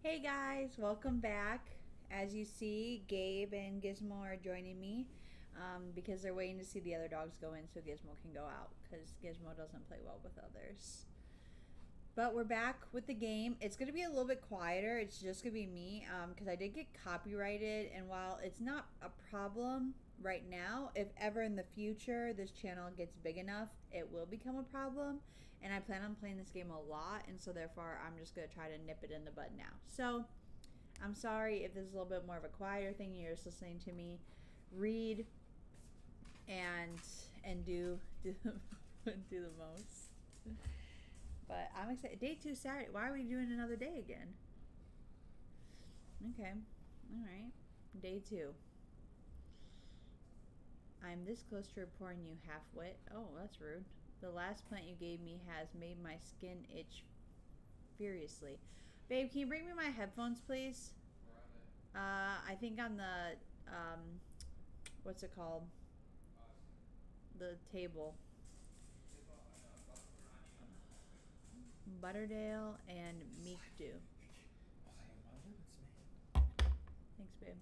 Hey guys, welcome back. As you see, Gabe and Gizmo are joining me because they're waiting to see the other dogs go in so Gizmo can go out because Gizmo doesn't play well with others. But we're back with the game. It's going to be a little bit quieter. It's just going to be me because I did get copyrighted. And while it's not a problem right now, if ever in the future this channel gets big enough, it will become a problem. And I plan on playing this game a lot. And so therefore, I'm just going to try to nip it in the bud now. So I'm sorry if this is a little bit more of a quieter thing. You're just listening to me read and do do the most. But I'm excited. Day 2 Saturday. Why are we doing another day again? Okay. Alright. Day 2. I'm this close to reporting you half-wit. Oh, that's rude. The last plant you gave me has made my skin itch furiously. Babe, can you bring me my headphones, please? I think on the, what's it called? The table. Butterdale and Meekdew. Thanks, babe.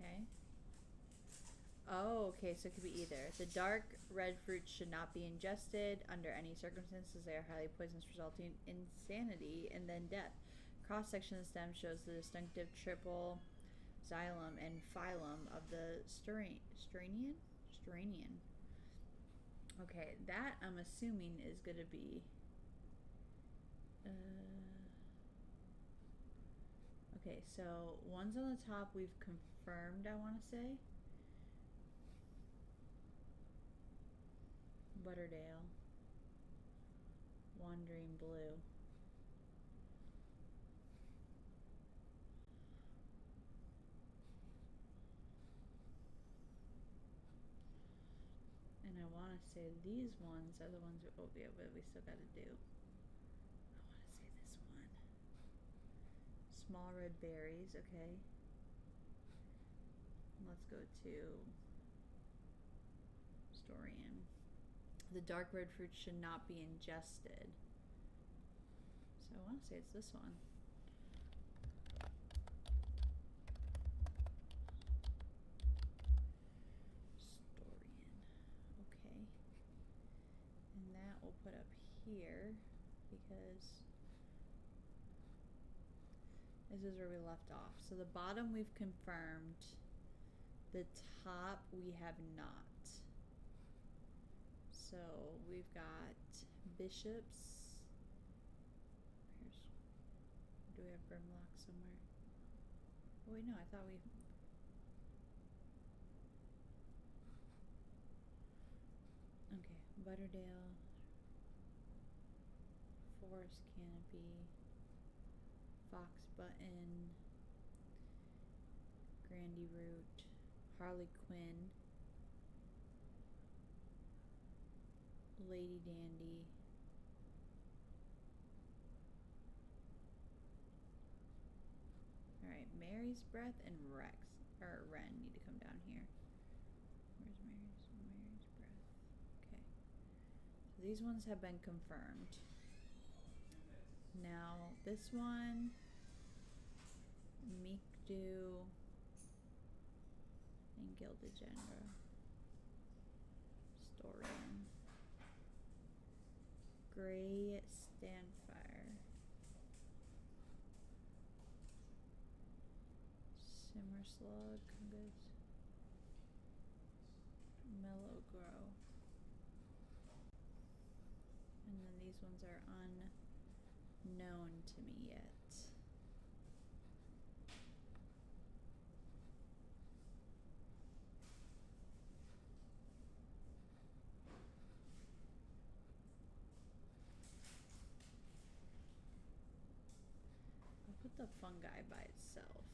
Okay. Oh, okay, so it could be either. The dark red fruits should not be ingested under any circumstances. They are highly poisonous, resulting in insanity and then death. Cross section of the stem shows the distinctive triple xylem and phylum of the Stranian? Stranian. Okay, that I'm assuming is going to be... okay, so one's on the top we've confirmed, I want to say. Butterdale. Wandering Blue. And I want to say these ones are the ones oh yeah, but we still got to do. I want to say this one. Small red berries, okay. Let's go to Storian. The dark red fruit should not be ingested. So I want to say it's this one. Storian. Okay. And that we'll put up here because this is where we left off. So the bottom we've confirmed. The top we have not. So we've got bishops. Here's, do we have Grimlock somewhere? Oh wait, no, I thought we... Okay, Butterdale, Forest Canopy, Fox Button, Grandy Root, Harley Quinn, Lady Dandy, alright, Mary's Breath and Rex, or Ren need to come down here. Where's Mary's Breath? Okay. So these ones have been confirmed. Now, this one, Meekdew, and Gilded Gendra. Storian. Gray Standfire. Simmer Slug. Good. Mellow Grow. And then these ones are unknown to me yet. I'll put the fungi by itself.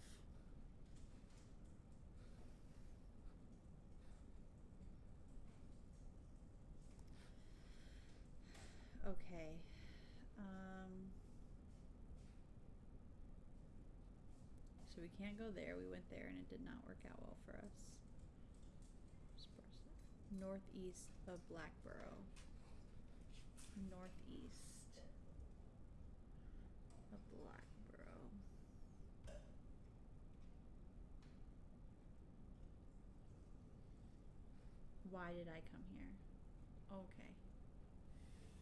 Okay. So we can't go there. We went there and it did not work out well for us. Just Northeast of Blackborough. Northeast of Blackborough. Why did I come here? Okay.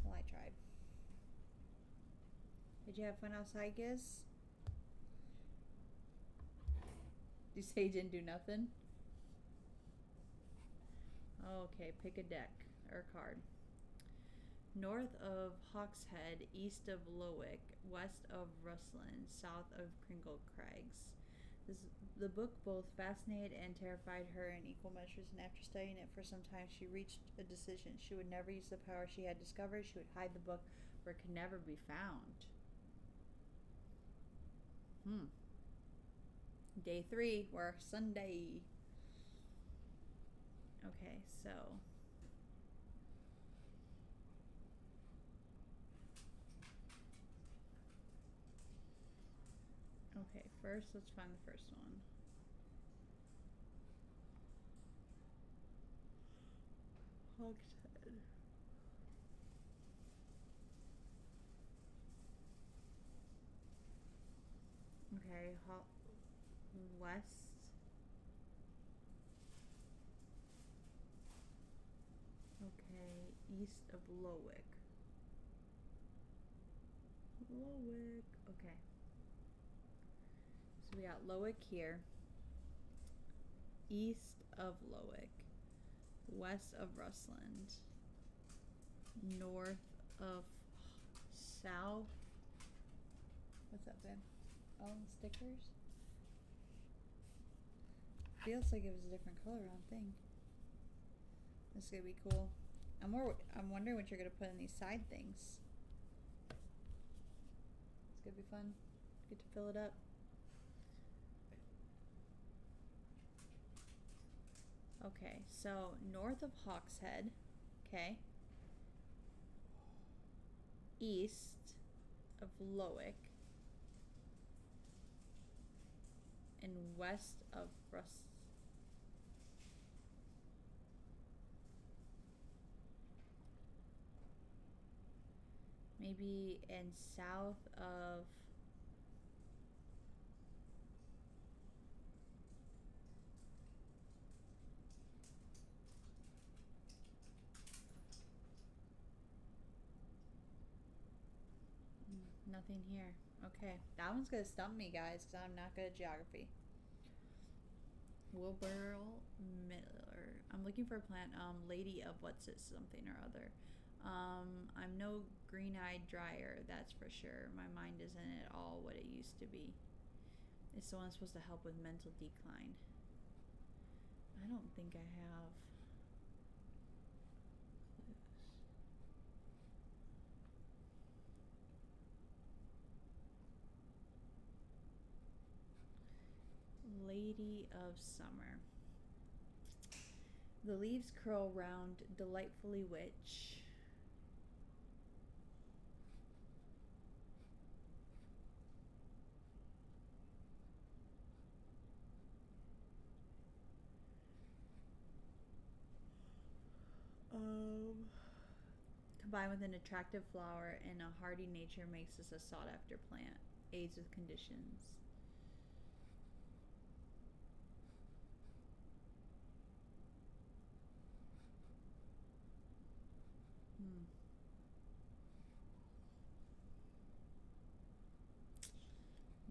Well, I tried. Did you have fun outside, Giz? Did you say you didn't do nothing? Okay, pick a deck or a card. North of Hawkshead, east of Lowick, west of Rusland, south of Kringle Crags. The book both fascinated and terrified her in equal measures, and after studying it for some time, she reached a decision. She would never use the power she had discovered. She would hide the book where it could never be found. Day 3, we're Sunday. Okay, so first let's find the first one. Hogshead. Okay, west. Okay, east of Lowick. Lowick. Okay. So we got Lowick here. East of Lowick. West of Rusland. North of South. What's that, Ben? Oh, stickers? Feels like it was a different color on thing. This is gonna be cool. I'm wondering what you're gonna put in these side things. It's gonna be fun. Get to fill it up. Okay, so north of Hawkshead, okay. East of Lowick. And west of Russ. Maybe in south of nothing here. Okay, that one's gonna stump me, guys, because I'm not good at geography. Wilbur Miller. I'm looking for a plant. Lady of what's it, something or other. I'm no green-eyed dryer, that's for sure. My mind isn't at all what it used to be. It's the one supposed to help with mental decline. I don't think I have. Lady of Summer. The leaves curl round, delightfully witch. Combined with an attractive flower and a hardy nature makes this a sought after plant. Aids with conditions.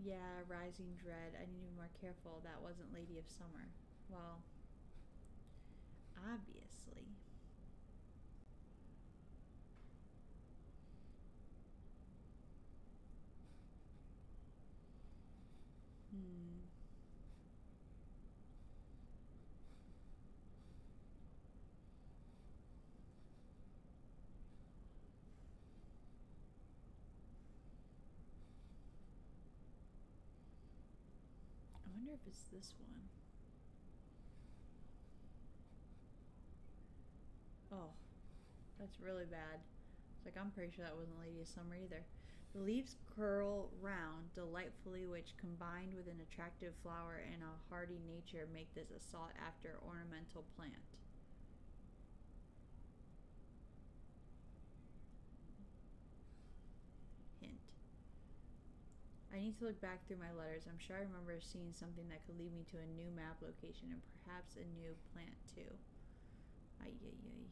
Yeah, Rising Dread. I need to be more careful. That wasn't Lady of Summer. Well, obviously. I wonder if it's this one. Oh, that's really bad. It's like, I'm pretty sure that wasn't Lady of Summer either. The leaves curl round delightfully, which combined with an attractive flower and a hardy nature make this a sought after ornamental plant. I need to look back through my letters. I'm sure I remember seeing something that could lead me to a new map location and perhaps a new plant too. Ay, ay, ay.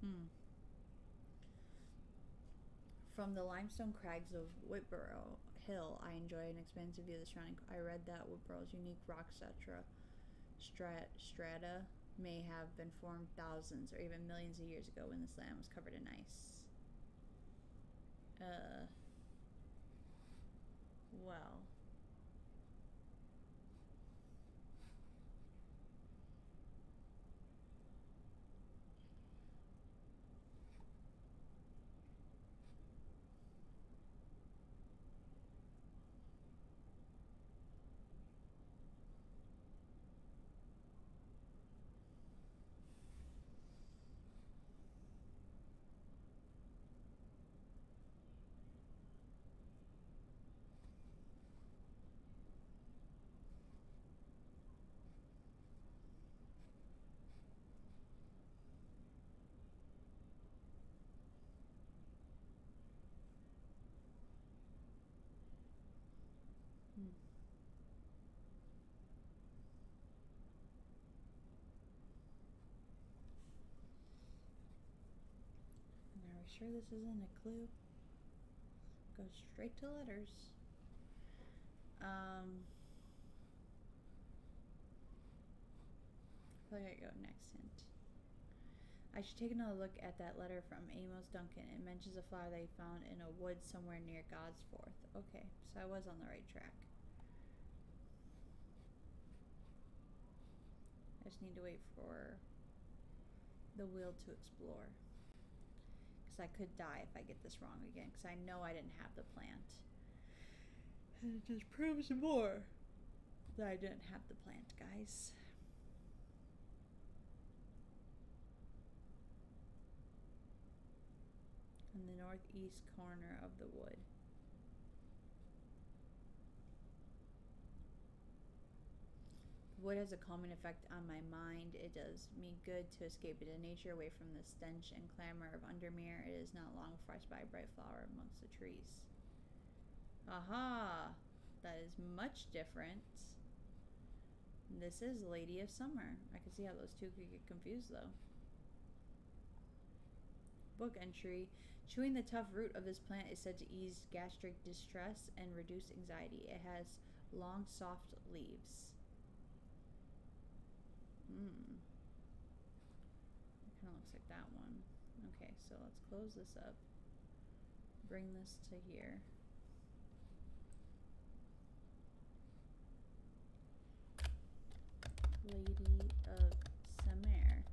Hmm. From the limestone crags of Whitborough Hill, I enjoy an expansive view of the surrounding. I read that Whitborough's unique rock strata may have been formed thousands or even millions of years ago when this land was covered in ice. Well. Hmm. Are we sure this isn't a clue? Go straight to letters. I feel like I go next hint. I should take another look at that letter from Amos Duncan. It mentions a flower they found in a wood somewhere near Godsforth. Okay, so I was on the right track. I just need to wait for the will to explore. Because I could die if I get this wrong again. Because I know I didn't have the plant. And it just proves more that I didn't have the plant, guys. In the northeast corner of the wood. Wood has a calming effect on my mind. It does me good to escape into nature, away from the stench and clamor of Undermere. It is not long before I spy a bright flower amongst the trees. Aha! That is much different. This is Lady of Summer. I can see how those two could get confused though. Book entry. Chewing the tough root of this plant is said to ease gastric distress and reduce anxiety. It has long, soft leaves. It kind of looks like that one. Okay, so let's close this up. Bring this to here. Lady of Summer.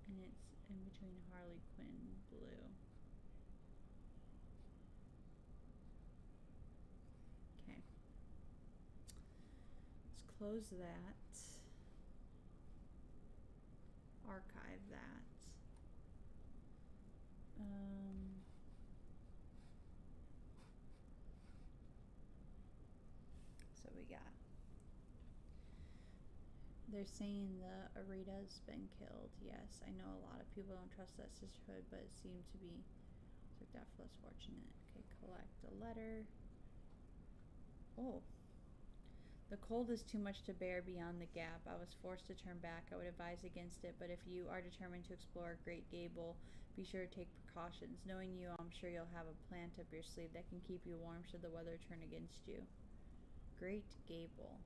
And it's in between Harlequin blue. Okay. Let's close that. Archive that. So we got. They're saying the Arita's been killed. Yes, I know a lot of people don't trust that sisterhood, but it seemed to be like that for less fortunate. Okay, collect a letter. Oh. The cold is too much to bear beyond the gap. I was forced to turn back. I would advise against it, but if you are determined to explore Great Gable, be sure to take precautions. Knowing you, I'm sure you'll have a plant up your sleeve that can keep you warm should the weather turn against you. Great Gable.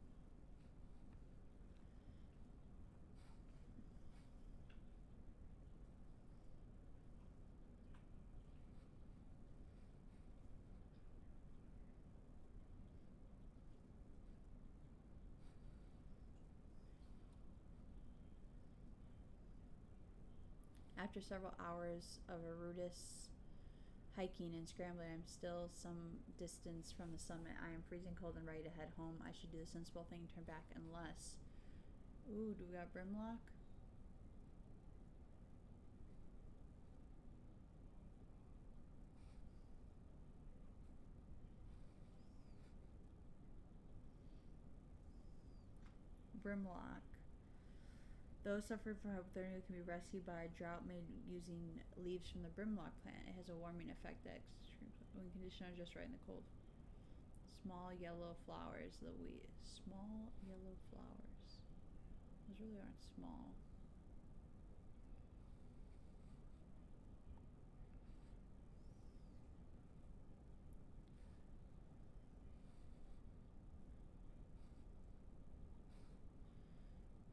After several hours of Arudis hiking and scrambling. I'm still some distance from the summit. I am freezing cold and ready to head home. I should do the sensible thing and turn back unless... Ooh, do we got Brimlock? Brimlock. Those suffering from hypothermia can be rescued by a drought made using leaves from the Brimlock plant. It has a warming effect that when conditions are just right in the cold. Small yellow flowers. Small yellow flowers. Those really aren't small.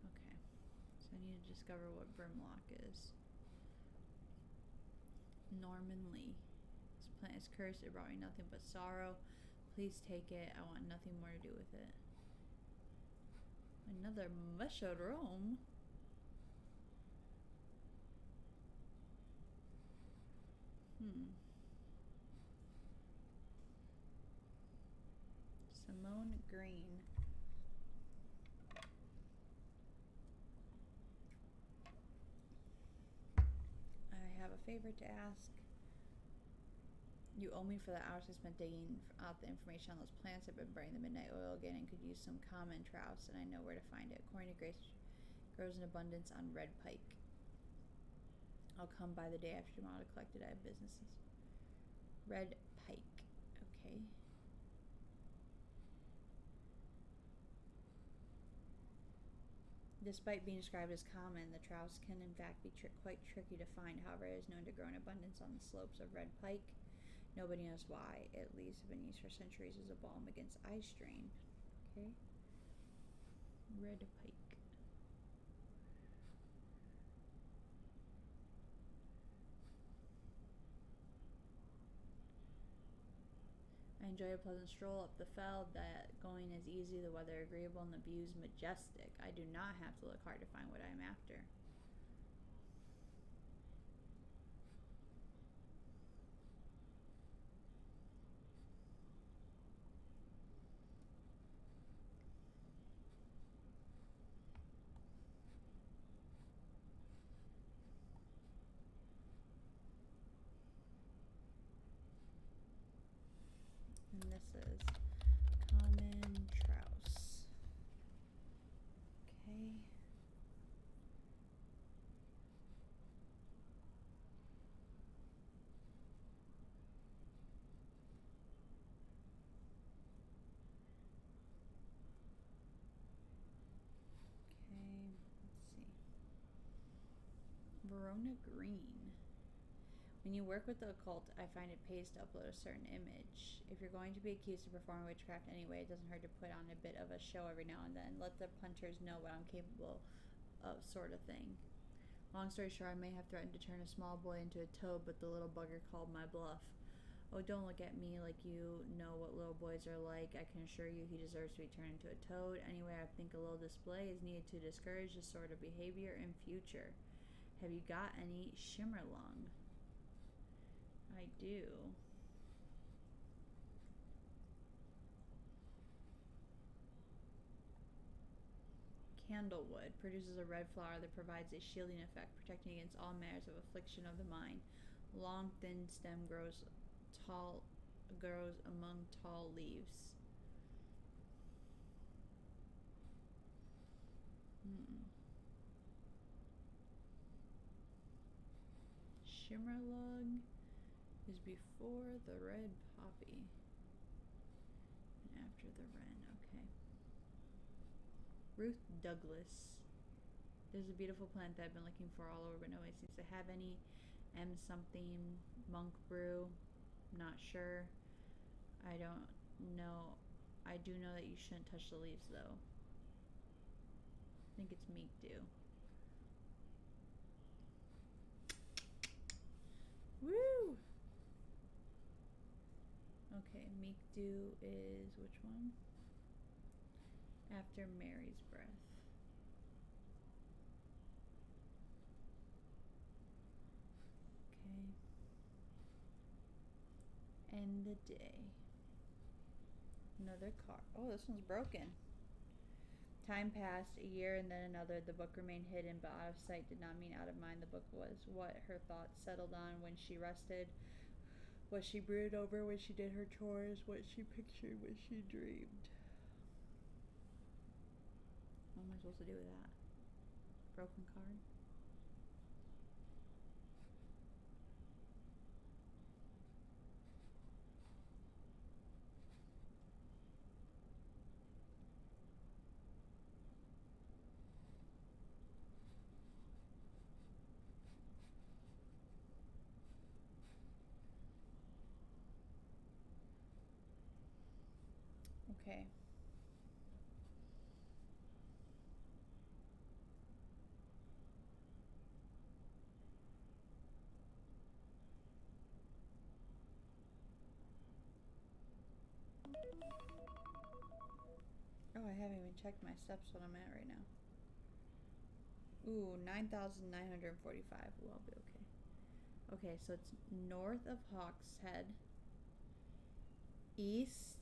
Okay. So I need to discover what Brimlock is. Norman Lee. This plant is cursed. It brought me nothing but sorrow. Please take it. I want nothing more to do with it. Another mushroom. Simone Green. I have a favor to ask. You owe me for the hours I spent digging out the information on those plants. I've been burning the midnight oil again and could use some common trouse, and I know where to find it. According to Grace, grows in abundance on red pike. I'll come by the day after tomorrow to collect it. I have businesses. Red pike. Okay. Despite being described as common, the trouse can in fact be quite tricky to find. However, it is known to grow in abundance on the slopes of red pike. Nobody knows why. At least have been used for centuries as a balm against eye strain. Okay. Red pike. I enjoy a pleasant stroll up the fell. That going is easy, the weather agreeable, and the views majestic. I do not have to look hard to find what I am after. And this is common trouse. Okay. Okay, let's see. Verona Green. When you work with the occult, I find it pays to upload a certain image. If you're going to be accused of performing witchcraft anyway, it doesn't hurt to put on a bit of a show every now and then. Let the punters know what I'm capable of, sort of thing. Long story short, I may have threatened to turn a small boy into a toad, but the little bugger called my bluff. Oh, don't look at me like you know what little boys are like. I can assure you he deserves to be turned into a toad. Anyway, I think a little display is needed to discourage this sort of behavior in future. Have you got any shimmerlung? I do. Candlewood produces a red flower that provides a shielding effect, protecting against all manners of affliction of the mind. Long, thin stem grows among tall leaves. Shimmerlung is before the red poppy and after the wren. Okay. Ruth Douglas. There's a beautiful plant that I've been looking for all over, but nobody seems to have any. M something monk brew. Not sure. I don't know. I do know that you shouldn't touch the leaves though. I think it's meek dew. Woo! Okay, meek dew is which one? After Mary's breath. Okay. end the day. Another card. Oh, this one's broken. Time passed, a year and then another. The book remained hidden, but out of sight did not mean out of mind. The book was what her thoughts settled on when she rested, what she brooded over when she did her chores, what she pictured when she dreamed. What am I supposed to do with that? Broken card? Okay. Oh, I haven't even checked my steps what I'm at right now. Ooh, 9,945. Ooh, I'll be okay. Okay, so it's north of Hawkshead, east.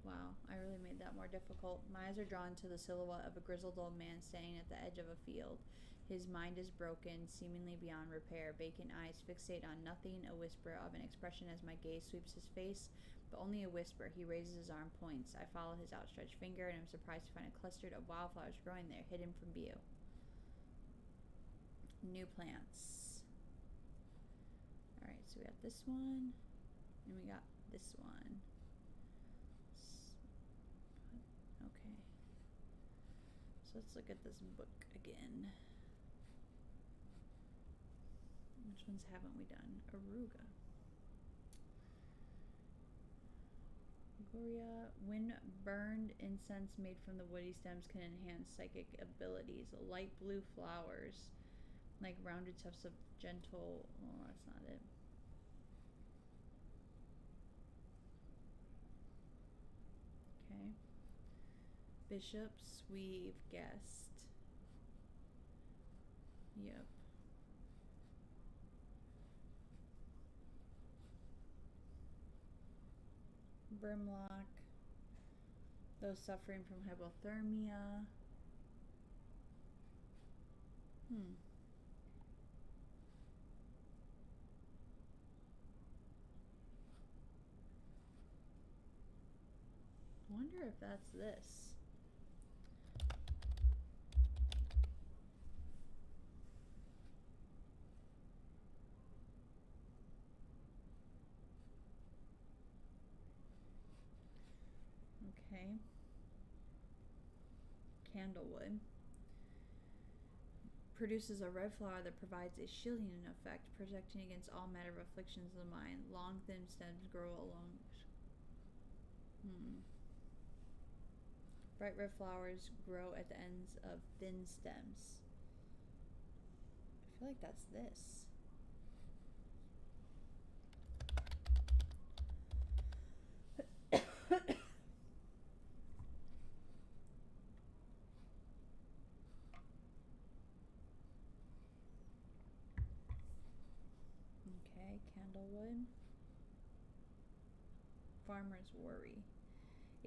Wow, I really made that more difficult. My eyes are drawn to the silhouette of a grizzled old man standing at the edge of a field. His mind is broken, seemingly beyond repair. Vacant eyes fixate on nothing, a whisper of an expression as my gaze sweeps his face, but only a whisper. He raises his arm, points. I follow his outstretched finger, and I'm surprised to find a cluster of wildflowers growing there, hidden from view. New plants. Alright, so we got this one, and we got this one. Okay. So let's look at this book again. Which ones haven't we done? Aruga. Gloria. When burned, incense made from the woody stems can enhance psychic abilities. Light blue flowers, like rounded tufts of gentle. Oh, that's not it. Okay. Bishops weave guest. Yep. Brimlock. Those suffering from hypothermia. Wonder if that's this. Okay. Candlewood. Produces a red flower that provides a shielding effect, protecting against all matter of afflictions of the mind. Long, thin stems grow along. Bright red flowers grow at the ends of thin stems. I feel like that's this. Okay, candlewood. Farmer's worry.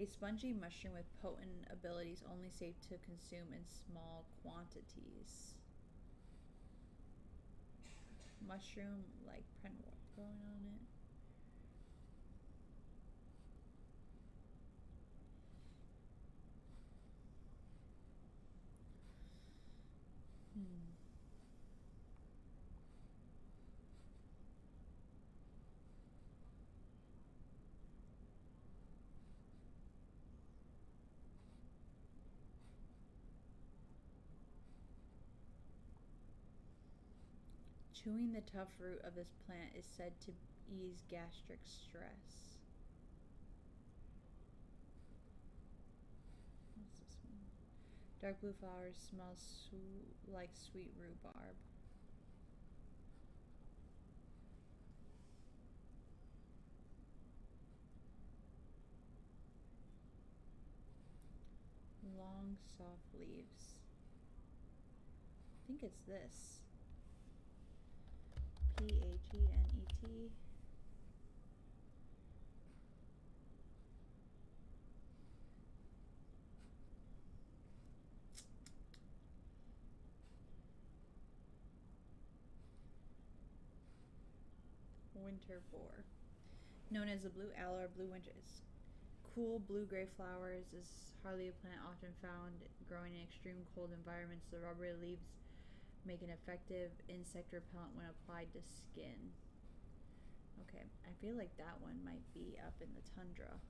A spongy mushroom with potent abilities only safe to consume in small quantities. Mushroom like Prenwort growing on it. Chewing the tough root of this plant is said to ease gastric stress. What's this one? Dark blue flowers smell like sweet rhubarb. Long, soft leaves. I think it's this. Phenet. Winter boar. Known as the blue aloe or blue winter. Its cool blue-gray flowers is hardly a plant often found growing in extreme cold environments. The rubbery leaves make an effective insect repellent when applied to skin. Okay, I feel like that one might be up in the tundra.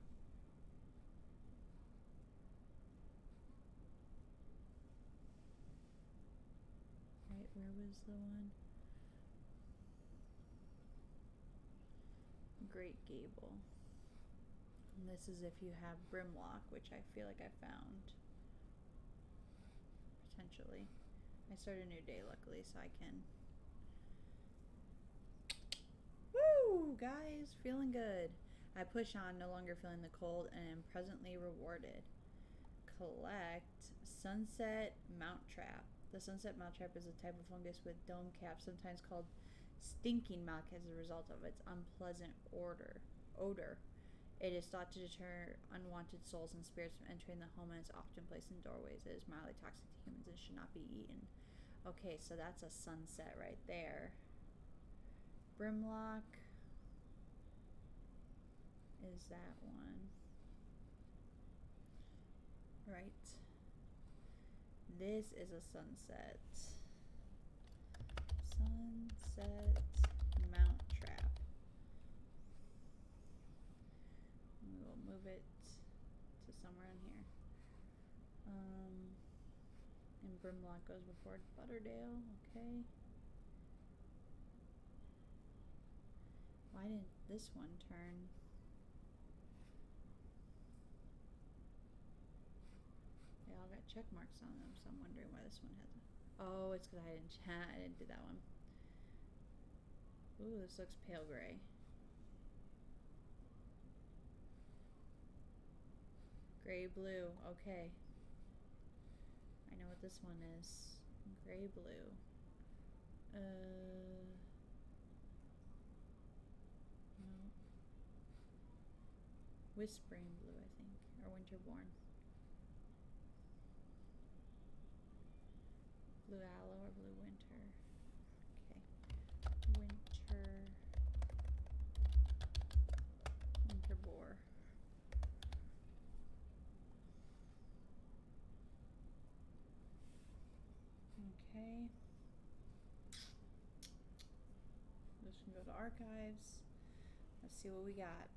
Right, where was the one? Great Gable. And this is if you have Brimlock, which I feel like I found. Potentially. I started a new day, luckily, so I can. Woo! Guys, feeling good. I push on, no longer feeling the cold, and am presently rewarded. Collect Sunset Mounttrap. The Sunset Mounttrap is a type of fungus with dome caps, sometimes called stinking milk as a result of its unpleasant odor. It is thought to deter unwanted souls and spirits from entering the home, and is often placed in doorways. It is mildly toxic to humans and should not be eaten. Okay, so that's a sunset right there. Brimlock is that one. Right. This is a sunset. Sunset Mounttrap. We will move it to somewhere in here. And Brimlock goes before Butterdale. Okay. Why didn't this one turn? They all got check marks on them, so I'm wondering why this one hasn't. Oh, it's because I didn't do that one. Ooh, this looks pale gray. Gray blue. Okay. I know what this one is. Gray blue. No. Whispering blue, I think. Or Winterborn. Blue aloe or blue winter. Okay. Winter boar. Okay. This can go to archives. Let's see what we got.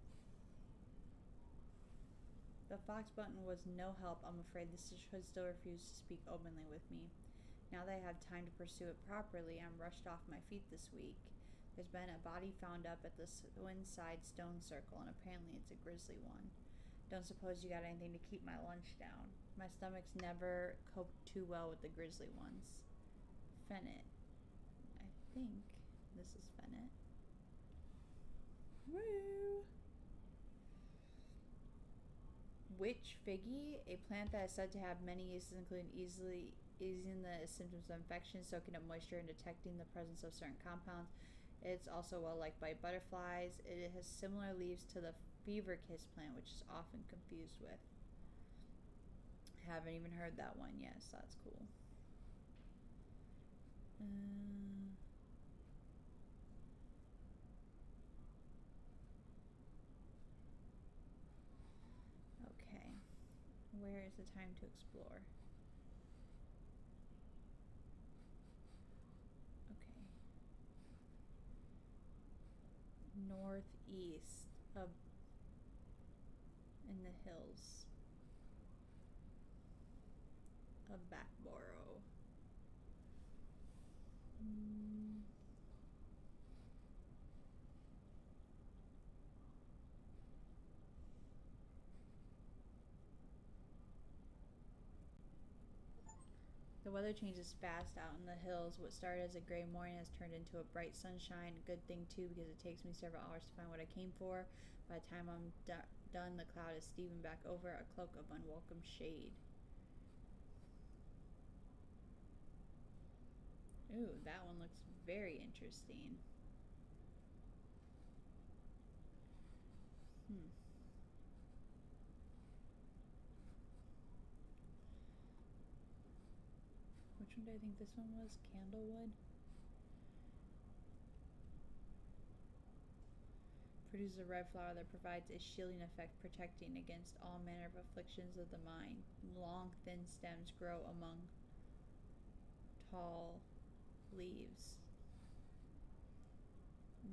The fox button was no help. I'm afraid this should still refuse to speak openly with me. Now that I have time to pursue it properly, I'm rushed off my feet this week. There's been a body found up at the Swinside Stone Circle, and apparently it's a grisly one. Don't suppose you got anything to keep my lunch down. My stomach's never coped too well with the grisly ones. Fennet. I think this is Fennet. Woo! Witch figgy, a plant that is said to have many uses, including easing the symptoms of infection, soaking up moisture, and detecting the presence of certain compounds. It's also well liked by butterflies. It has similar leaves to the fever kiss plant, which is often confused with. Haven't even heard that one yet, so that's cool. Okay. Where is the time to explore? Okay. Northeast of in the hills of Backborough. The weather changes fast out in the hills. What started as a gray morning has turned into a bright sunshine. A good thing, too, because it takes me several hours to find what I came for. By the time I'm done, the cloud is steaming back over, a cloak of unwelcome shade. Ooh, that one looks very interesting. Hmm. Which one do I think this one was? Candlewood? Produces a red flower that provides a shielding effect, protecting against all manner of afflictions of the mind. Long, thin stems grow among tall leaves.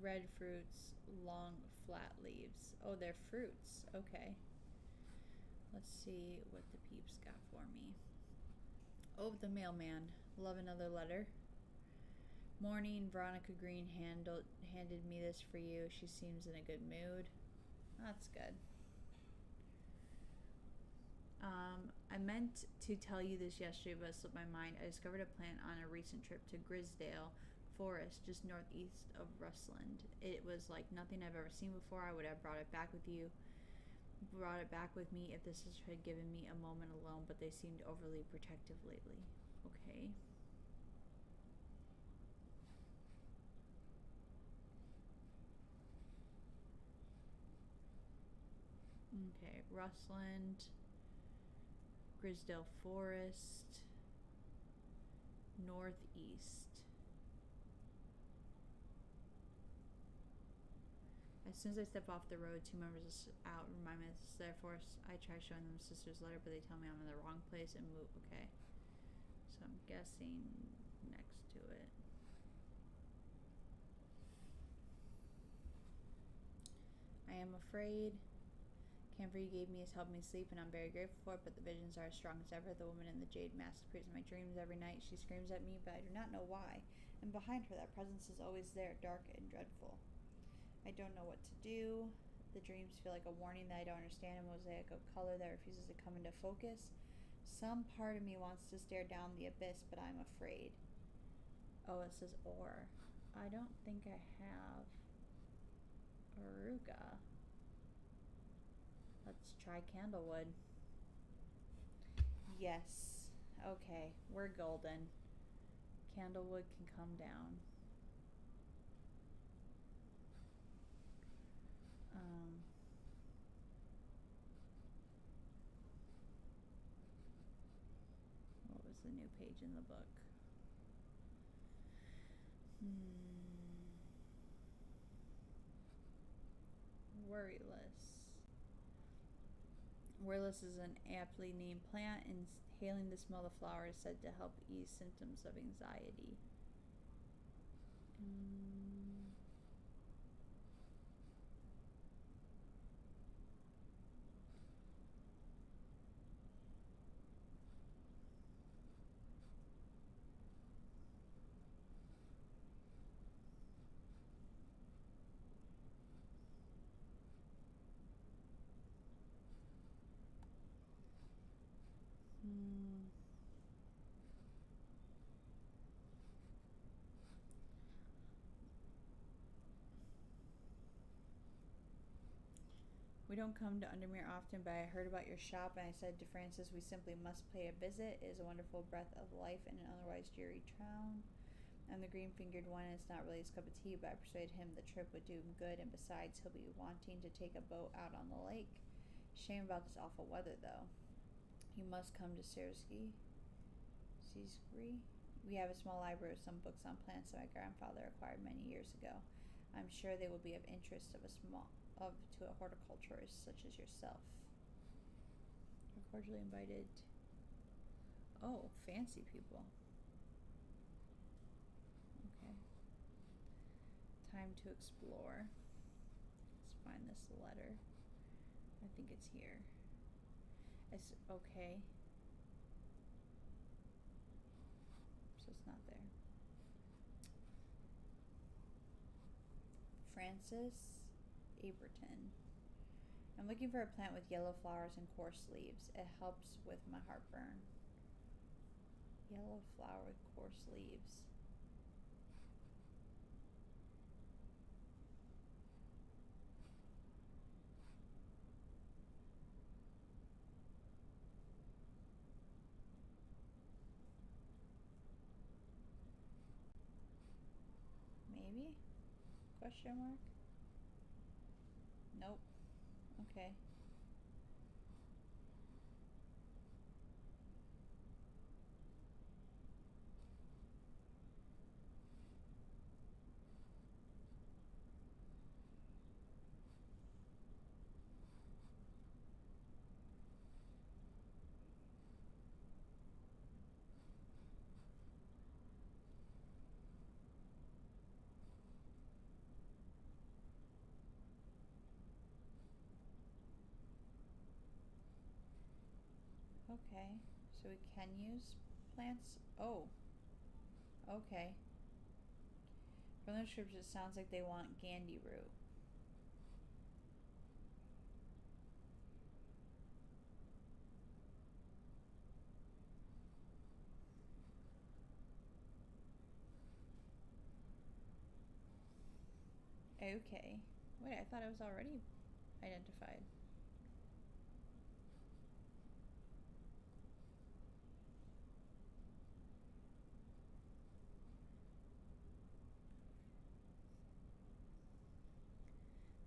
Red fruits, long, flat leaves. Oh, they're fruits. Okay. Let's see what the peeps got for me. Oh, the mailman. Love another letter. Morning, Veronica Green handed me this for you. She seems in a good mood. That's good. I meant to tell you this yesterday, but it slipped my mind. I discovered a plant on a recent trip to Grisdale Forest, just northeast of Rustland. It was like nothing I've ever seen before. I would have brought it back with me if the sister had given me a moment alone, but they seemed overly protective lately. Okay. Okay, Rustland, Grisdale Forest, northeast. As soon as I step off the road, two members out remind me it's their forest. I try showing them sister's letter, but they tell me I'm in the wrong place and move. Okay, so I'm guessing next to it. I am afraid. Camphor you gave me has helped me sleep, and I'm very grateful for it, but the visions are as strong as ever. The woman in the jade mask appears in my dreams every night. She screams at me, but I do not know why. And behind her, that presence is always there, dark and dreadful. I don't know what to do. The dreams feel like a warning that I don't understand, a mosaic of color that refuses to come into focus. Some part of me wants to stare down the abyss, but I'm afraid. Oh, it says or. I don't think I have Aruga. Let's try Candlewood. Yes. Okay, we're golden. Candlewood can come down. What was the new page in the book? Worryless. Worryless is an aptly named plant. Inhaling the smell of the flower is said to help ease symptoms of anxiety. We don't come to Undermere often, but I heard about your shop and I said to Francis we simply must pay a visit. It is a wonderful breath of life in an otherwise dreary town. I'm the green-fingered one, and it's not really his cup of tea, but I persuaded him the trip would do him good, and besides, he'll be wanting to take a boat out on the lake. Shame about this awful weather, though. You must come to Sersky. We have a small library with some books on plants that my grandfather acquired many years ago. I'm sure they will be of interest to a horticulturist such as yourself. You're cordially invited. Oh, fancy people. Okay. Time to explore. Let's find this letter. I think it's here. It's okay. So it's not there. Francis Aberton. I'm looking for a plant with yellow flowers and coarse leaves. It helps with my heartburn. Yellow flower with coarse leaves. Maybe? Question mark? Nope. Okay. Okay. So we can use plants. Oh, okay. From the description, it sounds like they want Gandhi root. Okay. Wait, I thought it was already identified.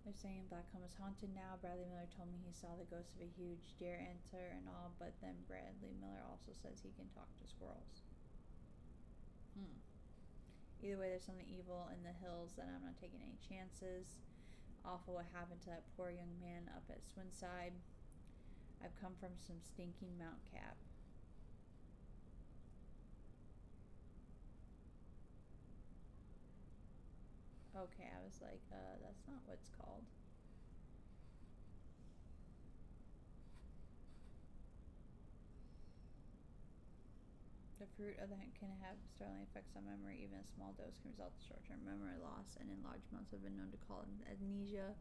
They're saying Black Home is haunted now. Bradley Miller told me he saw the ghost of a huge deer enter and all, but then Bradley Miller also says he can talk to squirrels. Either way, there's something evil in the hills that I'm not taking any chances. Awful what happened to that poor young man up at Swinside. I've come from some stinking Mount Cap. Okay, I was like, that's not what it's called. The fruit of the can have startling effects on memory. Even a small dose can result in short-term memory loss, and in large amounts have been known to cause amnesia.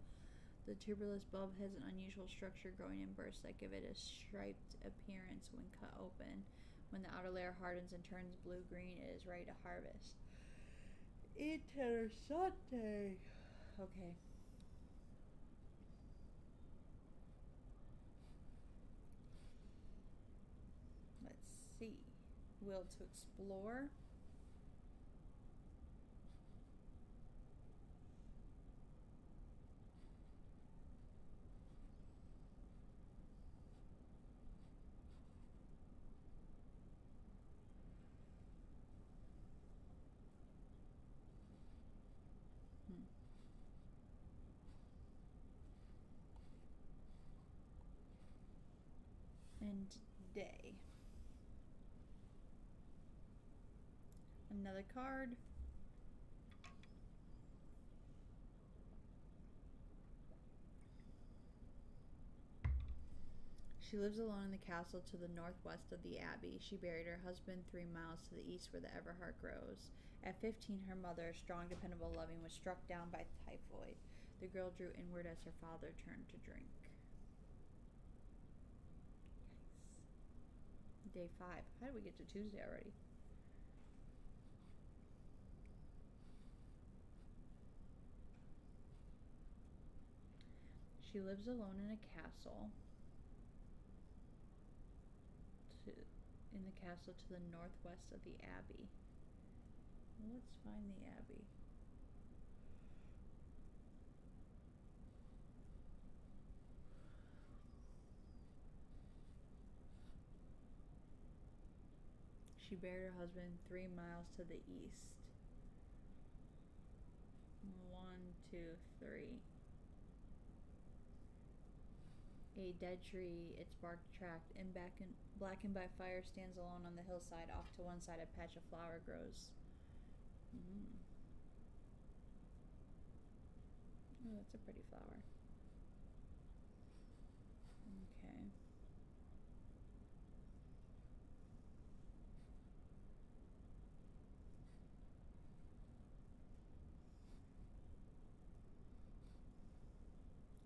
The tuberous bulb has an unusual structure growing in bursts that give it a striped appearance when cut open. When the outer layer hardens and turns blue-green, it is ready to harvest. Interessante. Okay. Let's see. Will to explore. And day. Another card. She lives alone in the castle to the northwest of the abbey. She buried her husband 3 miles to the east where the Everheart grows. At 15, her mother, strong, dependable, loving, was struck down by typhoid. The girl drew inward as her father turned to drink. Yikes. Day 5. How did we get to Tuesday already? She lives alone in a castle. In the castle to the northwest of the abbey. Well, let's find the abbey. She buried her husband 3 miles to the east. 1, 2, 3. A dead tree, its bark tracked and blackened by fire, stands alone on the hillside. Off to one side, a patch of flower grows. Oh, that's a pretty flower. Okay.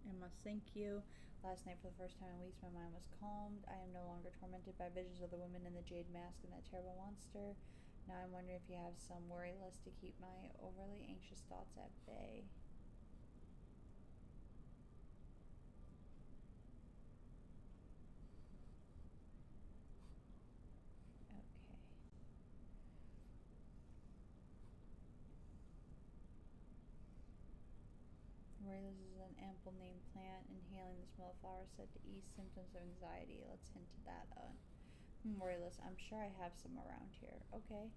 I must thank you. Last night, for the first time in weeks, my mind was calmed. I am no longer tormented by visions of the woman in the jade mask and that terrible monster. Now I'm wondering if you have some worry list to keep my overly anxious thoughts at bay. Okay. Worry list is an an ample named plant. Inhaling the smell of flowers said to ease symptoms of anxiety. Let's hint at that. Memorialist. I'm sure I have some around here. Okay.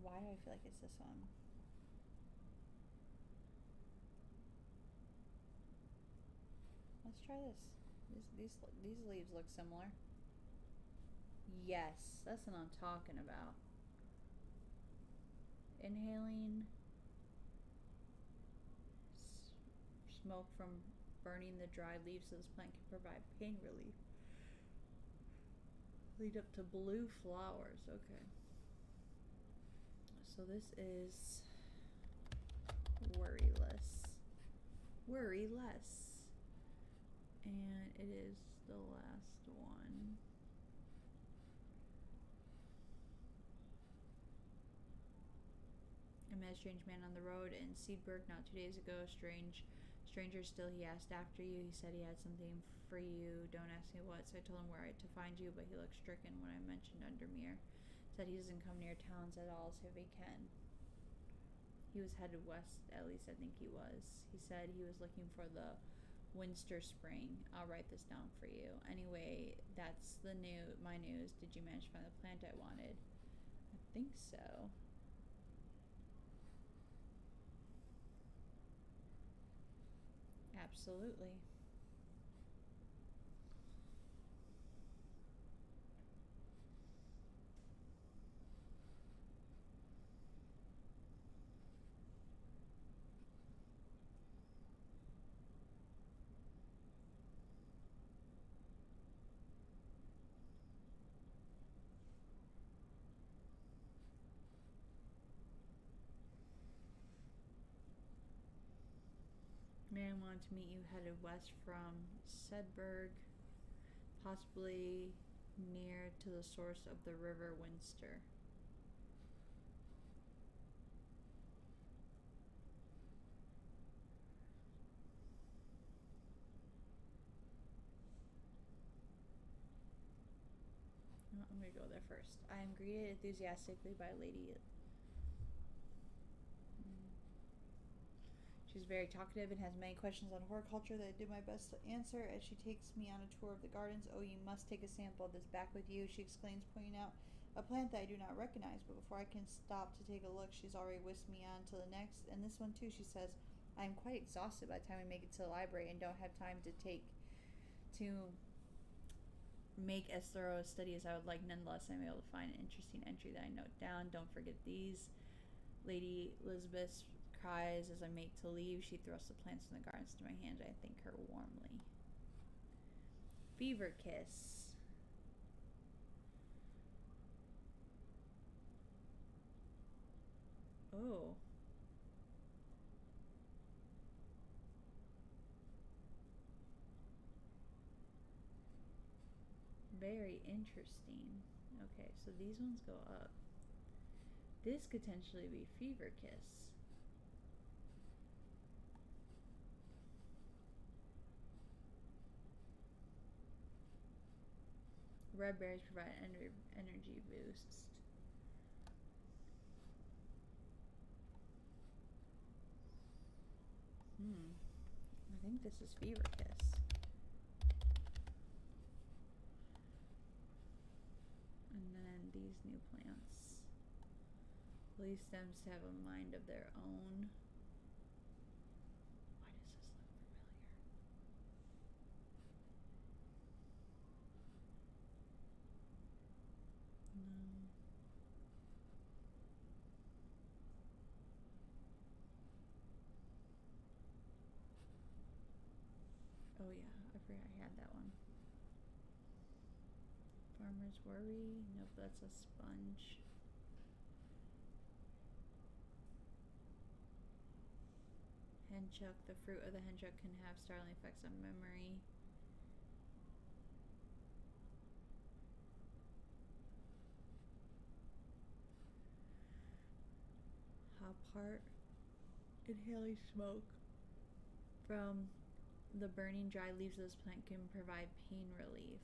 Why do I feel like it's this one? Let's try this. These leaves look similar. Yes, that's what I'm talking about. Inhaling smoke from burning the dried leaves of this plant can provide pain relief. Lead up to blue flowers. Okay. So this is worry less. Worry less. And it is the last one. I met a strange man on the road in Seedberg not 2 days ago. Stranger still, he asked after you. He said he had something for you. Don't ask me what. So I told him where to find you, but he looked stricken when I mentioned Undermere. Said he doesn't come near towns at all, so if he can. He was headed west, at least I think he was. He said he was looking for the Winster Spring. I'll write this down for you. Anyway, that's my news. Did you manage to find the plant I wanted? I think so. Absolutely. Man wanted to meet you, headed west from Sedberg, possibly near to the source of the river Winster. I'm going to go there first. I am greeted enthusiastically by Lady. She's very talkative and has many questions on horticulture that I do my best to answer as she takes me on a tour of the gardens. Oh, you must take a sample of this back with you, she exclaims, pointing out a plant that I do not recognize. But before I can stop to take a look, she's already whisked me on to the next. And this one too, she says, I am quite exhausted by the time we make it to the library and don't have time to make as thorough a study as I would like. Nonetheless, I'm able to find an interesting entry that I note down. Don't forget these. Lady Elizabeth cries as I make to leave. She throws the plants in the gardens to my hand. I thank her warmly. Fever kiss. Oh. Very interesting. Okay, so these ones go up. This could potentially be fever kiss. Red berries provide energy boosts. I think this is fever kiss. And then these new plants. Leaf stems to have a mind of their own. Why does this look familiar? No. Oh yeah, I forgot I had that one. Farmer's worry. Nope, that's a sponge. Henchuck. The fruit of the henchuck can have startling effects on memory. Hop heart. Inhaling smoke from the burning dry leaves of this plant can provide pain relief.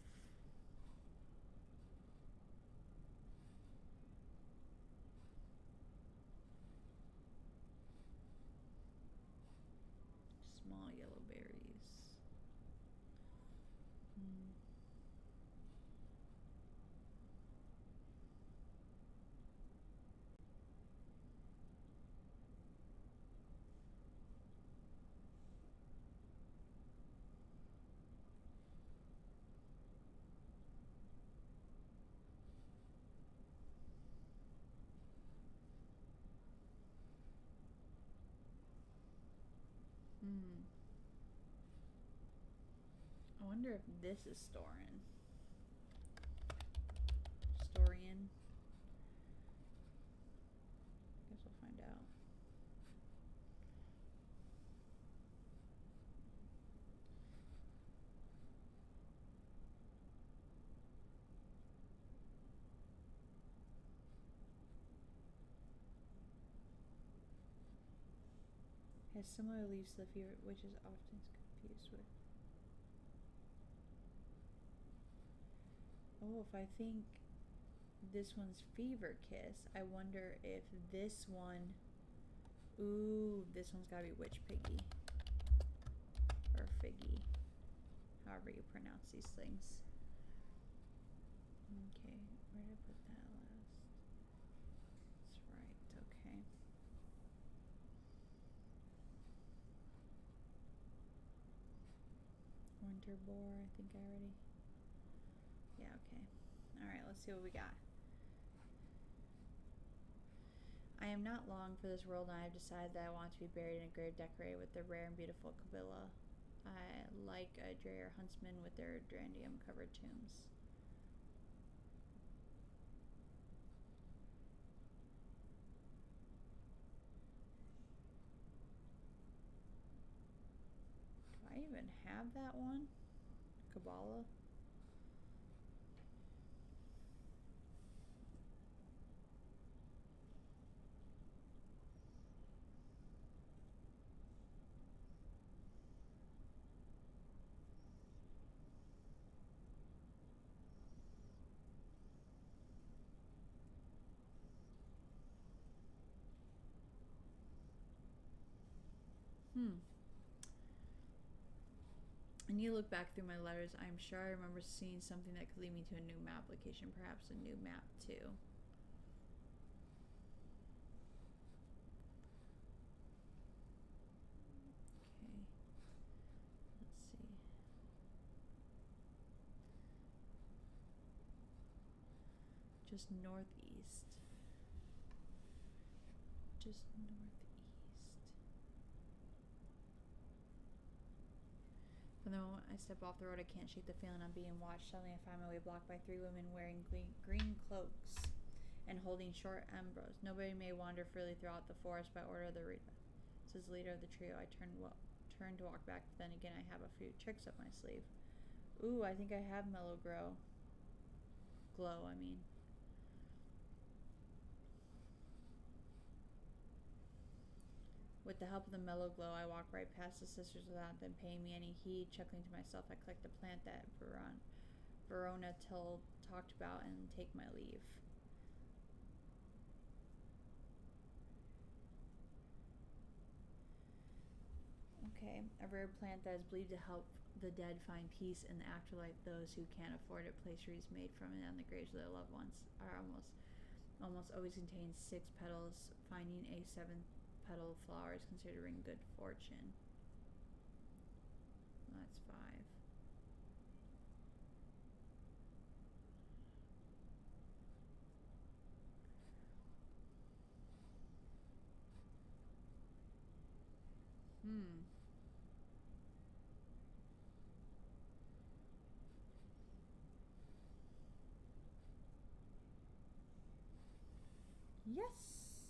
wonder if this is Storin. Storian. Guess we'll find out. Has similar leaves to the fever, which is often confused with. Oh, if I think this one's Fever Kiss, I wonder if this one. Ooh, this one's gotta be Witch Piggy. Or Figgy. However you pronounce these things. Okay, where did I put that last? That's right, okay. Winter Boar, I think I already. Yeah, okay. Alright, let's see what we got. I am not long for this world, and I have decided that I want to be buried in a grave decorated with the rare and beautiful Kabila. I like a Dreyer huntsman with their geranium covered tombs. Do I even have that one? Kabbalah? And you look back through my letters, I'm sure I remember seeing something that could lead me to a new map location, perhaps a new map too. Okay, let's see. Just northeast. Just northeast. From the moment I step off the road, I can't shake the feeling I'm being watched. Suddenly, I find my way blocked by 3 women wearing green cloaks and holding short arrows. Nobody may wander freely throughout the forest by order of the Rita. Says the leader of the trio. I turn to walk back, but then again, I have a few tricks up my sleeve. Ooh, I think I have mellow glow. I mean. With the help of the mellow glow, I walk right past the sisters without them paying me any heed. Chuckling to myself, I collect the plant that Verona talked about and take my leave. Okay, a rare plant that is believed to help the dead find peace in the afterlife. Those who can't afford it, placeries made from it on the graves of their loved ones are almost always contain 6 petals. Finding a 7th petal flower is considered good fortune. That's 5. Yes.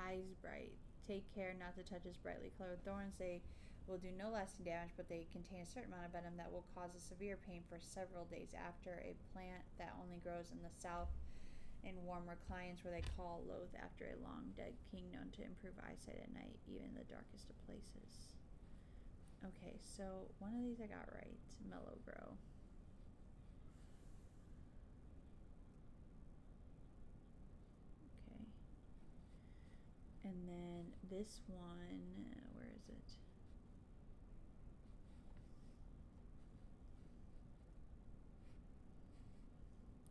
Eyes bright. Take care not to touch its brightly colored thorns. They will do no lasting damage, but they contain a certain amount of venom that will cause a severe pain for several days after. A plant that only grows in the south in warmer climes where they call loath after a long dead king, known to improve eyesight at night, even in the darkest of places. Okay, so one of these I got right. Mellow grow. Okay. And then this one, where is it?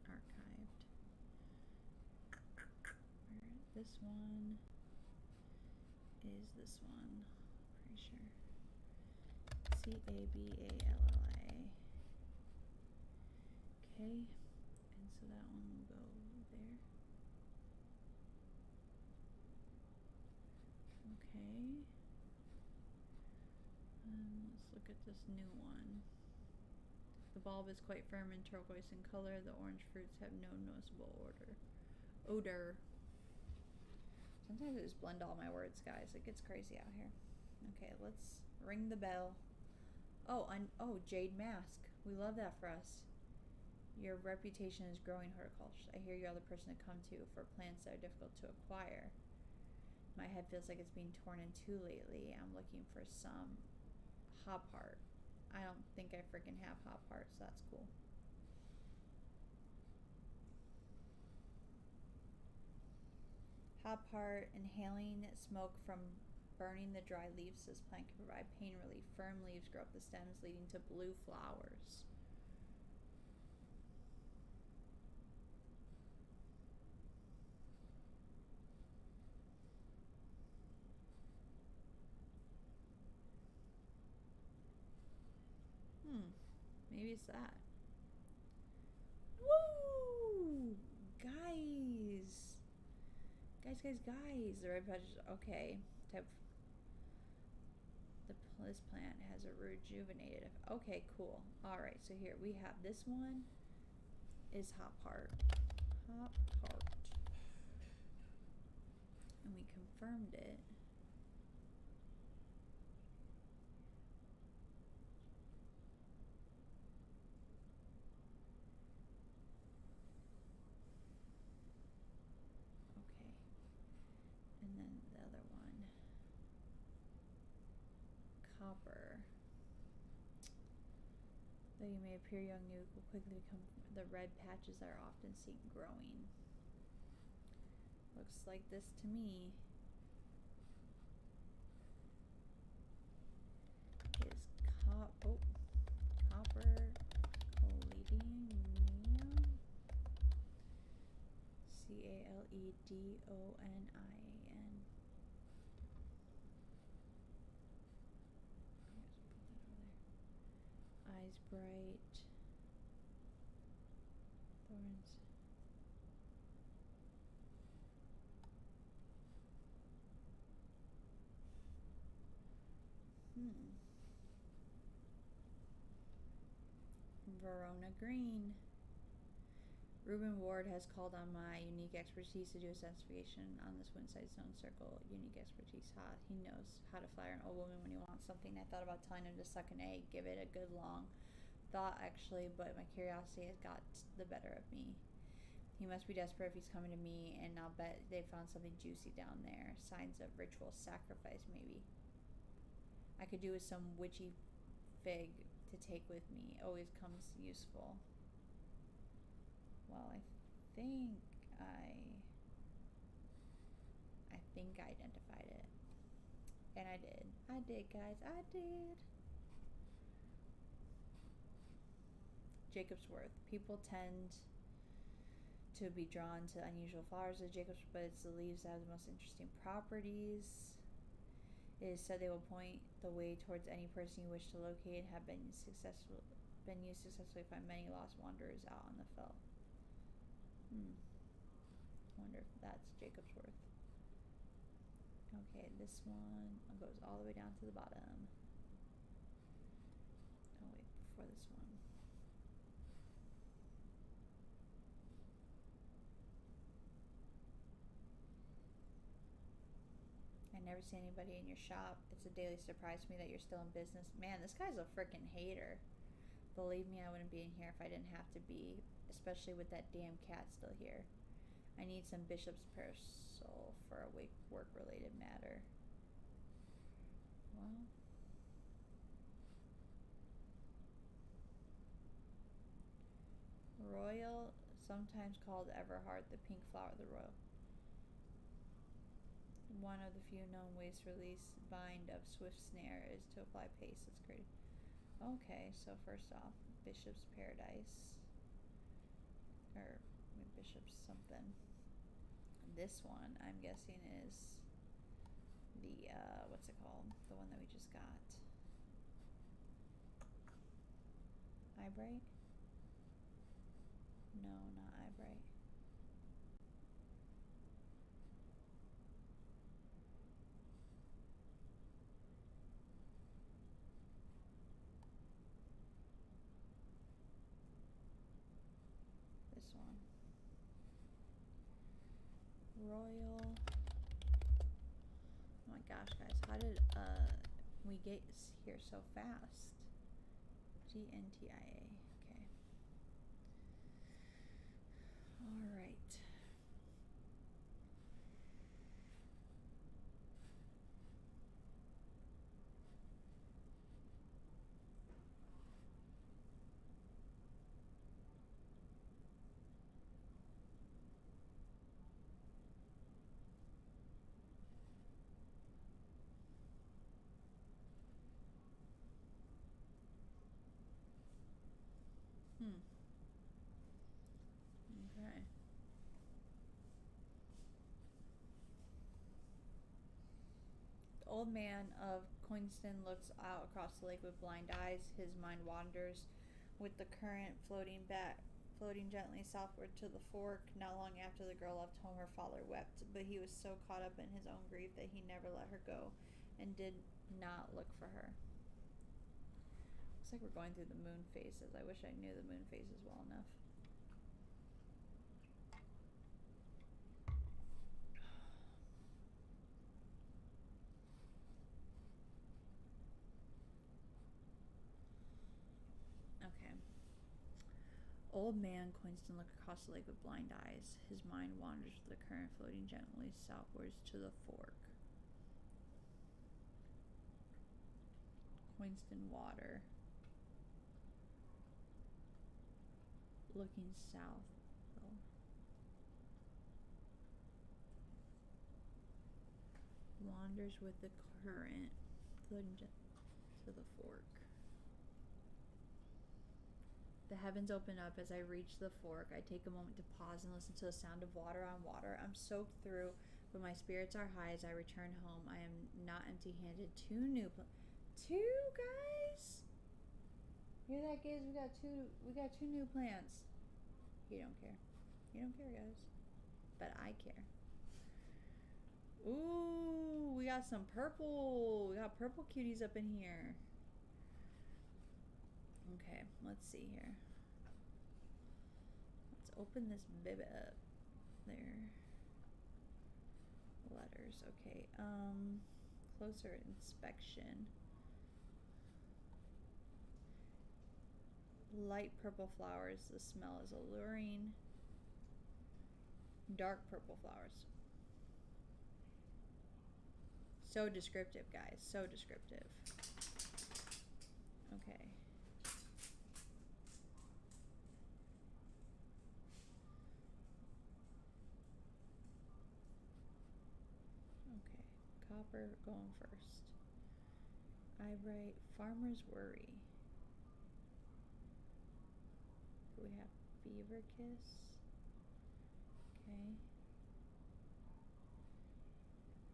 Archived. This one is this one. Pretty sure. Caballa. Okay, and so that one will go there. Okay. Let's look at this new one. The bulb is quite firm and turquoise in color. The orange fruits have no noticeable odor. Sometimes I just blend all my words, guys. It gets crazy out here. Okay, let's ring the bell. Oh, jade mask. We love that for us. Your reputation is growing, horticulturist. I hear you're the person to come to for plants that are difficult to acquire. My head feels like it's being torn in two lately. I'm looking for some hop heart. I don't think I freaking have hop heart, so that's cool. Hop heart, inhaling smoke from burning the dry leaves. This plant can provide pain relief. Firm leaves grow up the stems, leading to blue flowers. Maybe it's that. Woo! Guys! Guys! The red patches. Okay. This plant has a rejuvenated. Okay, cool. Alright, so here we have this one is hop heart. Hop heart. And we confirmed it. And then the other one, copper. Though you may appear young, you will quickly become the red patches that are often seen growing. Looks like this to me. Is copper coledonium. CALEDONIAN. Eyes bright. Thorns. Verona green. Reuben Ward has called on my unique expertise to do a specification on this Windside Zone Circle. Unique expertise. He knows how to flatter an old woman when he wants something. I thought about telling him to suck an egg, give it a good long thought actually, but my curiosity has got the better of me. He must be desperate if he's coming to me, and I'll bet they found something juicy down there. Signs of ritual sacrifice, maybe. I could do with some witchy fig to take with me. Always comes useful. Well, I think I identified it. And I did. I did, guys. I did. Jacob's Worth. People tend to be drawn to unusual flowers of Jacob's, but it's the leaves that have the most interesting properties. It is said they will point the way towards any person you wish to locate and have been used successfully to find many lost wanderers out on the fell. I wonder if that's Jacob's Worth. Okay, this one goes all the way down to the bottom. Oh wait, before this one. I never see anybody in your shop. It's a daily surprise to me that you're still in business. Man, this guy's a freaking hater. Believe me, I wouldn't be in here if I didn't have to be, especially with that damn cat still here. I need some bishop's parasol for a work-related matter. Well, royal, sometimes called Everheart, the pink flower of the royal. One of the few known ways to release bind of swift snare is to apply paste. That's great. Okay, so first off, bishop's paradise, or bishop's something. This one, I'm guessing, is the what's it called? The one that we just got. Eyebright? No, not Eyebright. Royal. Oh my gosh, guys, how did we get here so fast? GNTIA. Okay. All right. Okay. The old man of Queenston looks out across the lake with blind eyes. His mind wanders with the current floating gently southward to the fork. Not long after the girl left home, her father wept, but he was so caught up in his own grief that he never let her go and did not look for her. Looks like we're going through the moon phases. I wish I knew the moon phases well enough. Okay. Old man Quinston looked across the lake with blind eyes. His mind wanders with the current floating gently southwards to the fork. Quinston water. Looking south. Wanders with the current floating to the fork. The heavens open up as I reach the fork. I take a moment to pause and listen to the sound of water on water. I'm soaked through, but my spirits are high as I return home. I am not empty-handed. Two guys. Hear that, guys? We got two new plants. You don't care. You don't care, guys. But I care. Ooh, we got some purple. We got purple cuties up in here. Okay, let's see here. Let's open this baby up. There. Letters. Okay. Closer inspection. Light purple flowers. The smell is alluring. Dark purple flowers. So descriptive, guys. So descriptive. Okay. Okay. Copper going first. I write Farmer's Worry. We have Fever Kiss. Okay.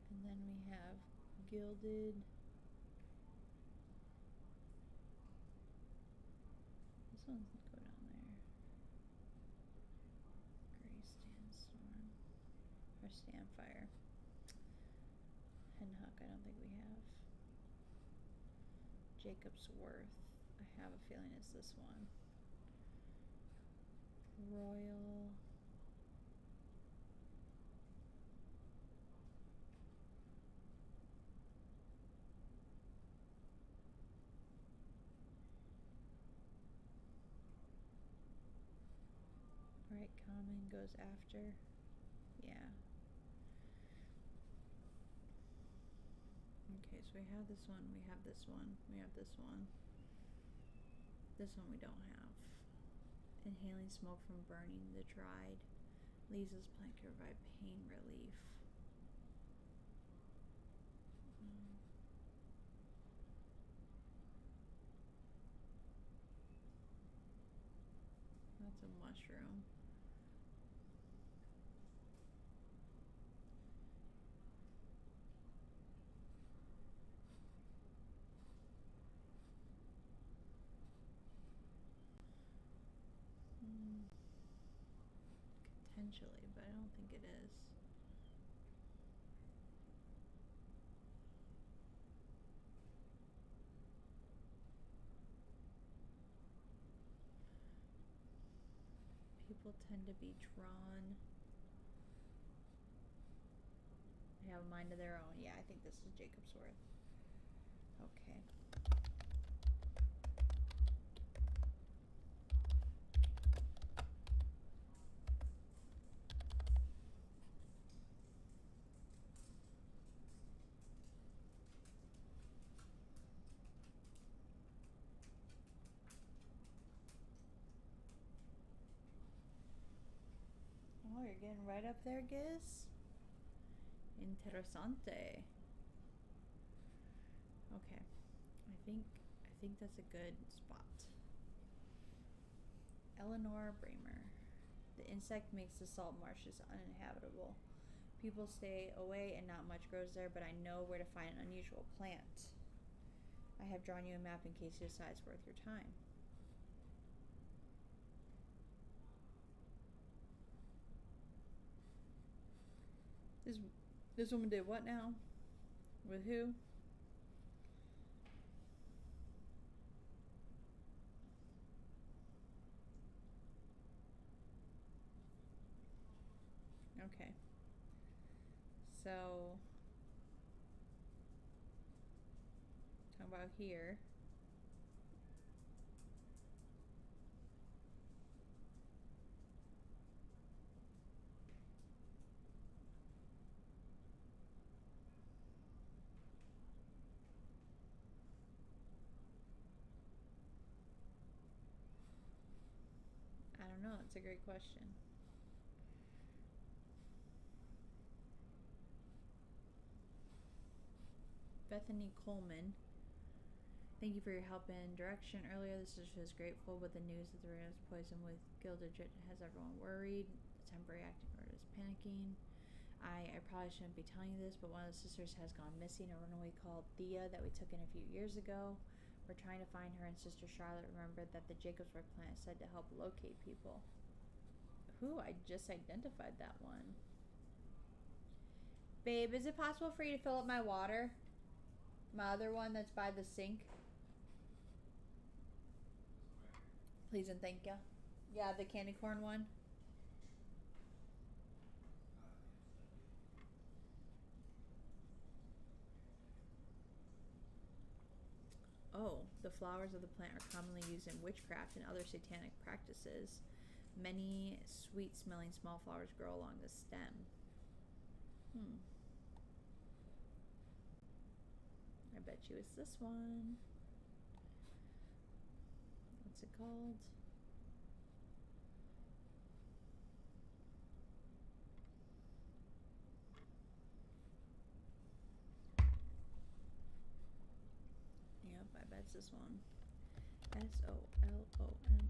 And then we have Gilded. This one's go down there. Gray Sandstorm. Or Sandfire. Henhook, I don't think we have. Jacob's Worth. I have a feeling it's this one. Royal. Right, common goes after. Yeah. Okay, so we have this one, we have this one, we have this one. This one we don't have. Inhaling smoke from burning the dried leaves this plant can provide pain relief. That's a mushroom. Potentially, but I don't think it is. People tend to be drawn They have a mind of their own. Yeah, I think this is Jacob's worth. Okay. Oh, you're getting right up there, Giz. Interessante. Okay. I think that's a good spot. Eleanor Bramer. The insect makes the salt marshes uninhabitable. People stay away and not much grows there, but I know where to find an unusual plant. I have drawn you a map in case you decide it's worth your time. This woman did what now? With who? Okay. So, how about here? I don't know. It's a great question. Bethany Coleman. Thank you for your help and direction earlier. This sister is grateful, but the news that the rain is poisoned with gilded has everyone worried. The temporary acting order is panicking. I probably shouldn't be telling you this, but one of the sisters has gone missing. A runaway called Thea that we took in a few years ago. We're trying to find her, and Sister Charlotte remembered that the Jacobsworth plant is said to help locate people. Who? I just identified that one. Babe, is it possible for you to fill up my water? My other one that's by the sink? Please and thank you. Yeah, the candy corn one. Oh, the flowers of the plant are commonly used in witchcraft and other satanic practices. Many sweet-smelling small flowers grow along the stem. I bet you it's this one. What's it called? Yep, I bet it's this one. SOLOMON.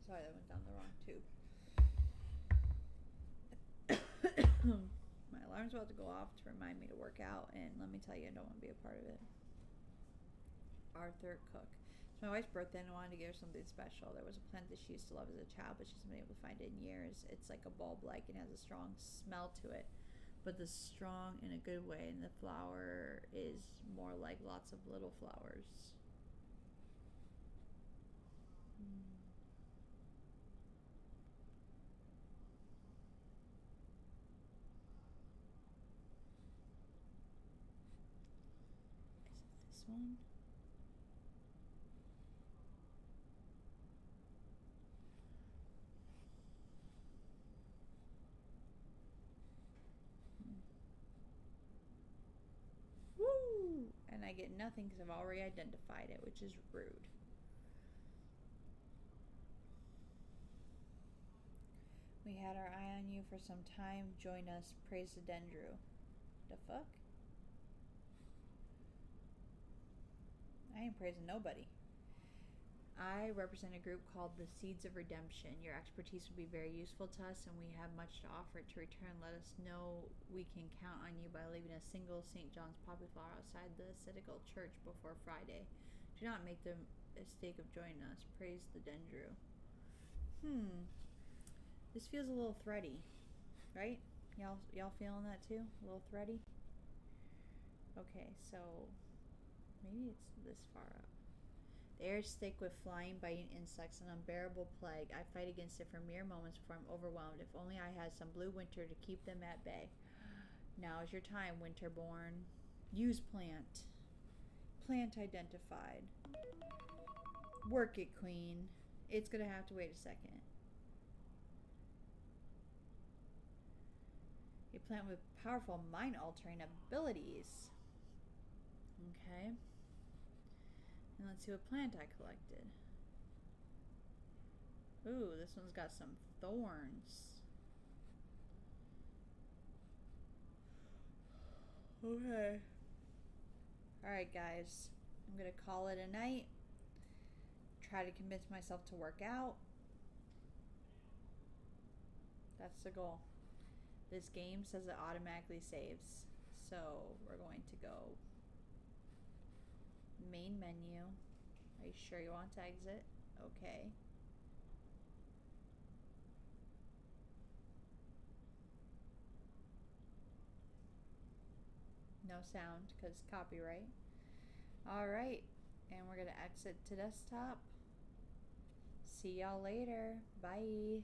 Sorry, that went down the wrong tube. My alarm's about to go off to remind me to work out, and let me tell you, I don't want to be a part of it. Arthur Cook. It's my wife's birthday, and I wanted to give her something special. There was a plant that she used to love as a child, but she hasn't been able to find it in years. It's like a bulb-like and has a strong smell to it, but the strong in a good way, and the flower is more like lots of little flowers. Is it this one? Woo! And I get nothing because I've already identified it, which is rude. We had our eye on you for some time. Join us. Praise the Dendru. The fuck? I ain't praising nobody. I represent a group called the Seeds of Redemption. Your expertise would be very useful to us, and we have much to offer. To return, let us know we can count on you by leaving a single St. John's poppy flower outside the Citadel Church before Friday. Do not make the mistake of joining us. Praise the Dendru. This feels a little thready, right? Y'all feeling that too? A little thready? Okay, so maybe it's this far up. The air is thick with flying, biting insects, an unbearable plague. I fight against it for mere moments before I'm overwhelmed. If only I had some blue winter to keep them at bay. Now is your time, Winterborn. Use plant. Plant identified. Work it, Queen. It's gonna have to wait a second. A plant with powerful mind-altering abilities. Okay. And let's see what plant I collected. Ooh, this one's got some thorns. Okay. Alright, guys. I'm gonna call it a night. Try to convince myself to work out. That's the goal. This game says it automatically saves. So we're going to go main menu. Are you sure you want to exit? Okay. No sound because copyright. Alright. And we're going to exit to desktop. See y'all later. Bye.